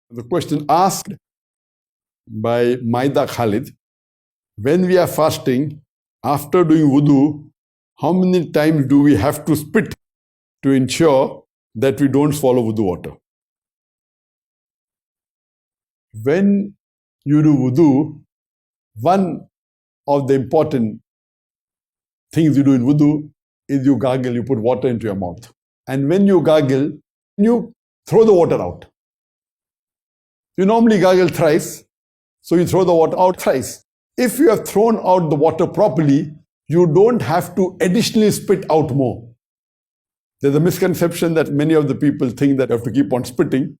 The question asked by Maida Khalid, when we are fasting, after doing wudu, how many times do we have to spit to ensure that we don't swallow wudu water? When you do wudu, one of the important things you do in wudu is you gargle, you put water into your mouth. And when you gargle, you throw the water out. You normally gargle thrice, so you throw the water out thrice. If you have thrown out the water properly, you don't have to additionally spit out more. There's a misconception that many of the people think that you have to keep on spitting.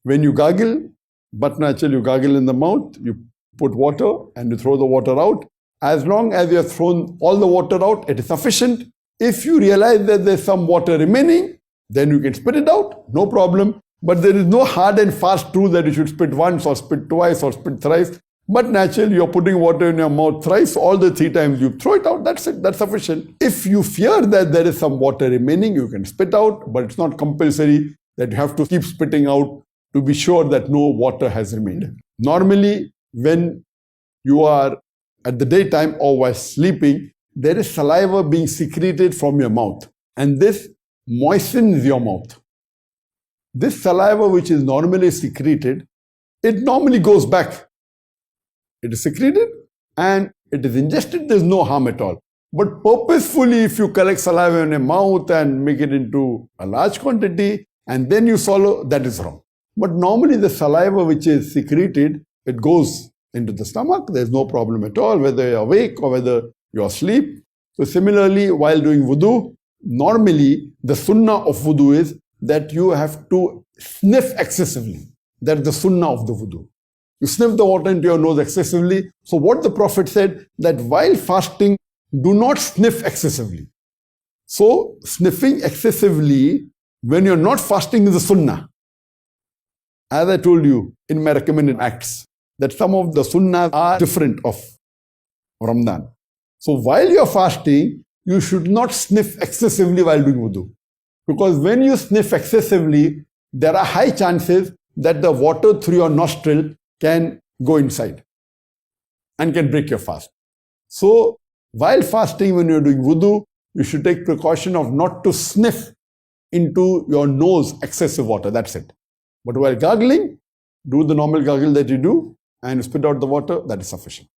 When you gargle, but naturally you gargle in the mouth, you put water and you throw the water out. As long as you have thrown all the water out, it is sufficient. If you realize that there's some water remaining, then you can spit it out, no problem. But there is no hard and fast rule that you should spit once or spit twice or spit thrice. But naturally, you're putting water in your mouth thrice, all the 3 times you throw it out, that's it, that's sufficient. If you fear that there is some water remaining, you can spit out, but it's not compulsory that you have to keep spitting out to be sure that no water has remained. Normally, when you are at the daytime or while sleeping, there is saliva being secreted from your mouth, and this moistens your mouth. This saliva, which is normally secreted, it normally goes back. It is secreted and it is ingested, there's no harm at all. But purposefully, if you collect saliva in your mouth and make it into a large quantity and then you swallow, that is wrong. But normally the saliva which is secreted, it goes into the stomach, there's no problem at all, whether you're awake or whether you're asleep. So similarly, while doing wudu, normally the sunnah of wudu is that you have to sniff excessively. That's the sunnah of the wudu. You sniff the water into your nose excessively. So what the Prophet said, that while fasting, do not sniff excessively. So sniffing excessively when you're not fasting is a sunnah. As I told you in my recommended acts, that some of the sunnahs are different of Ramadan. So while you're fasting, you should not sniff excessively while doing wudu. Because when you sniff excessively, there are high chances that the water through your nostril can go inside and can break your fast. So while fasting, when you're doing wudu, you should take precaution of not to sniff into your nose excessive water, that's it. But while gargling, do the normal gargle that you do and spit out the water, that is sufficient.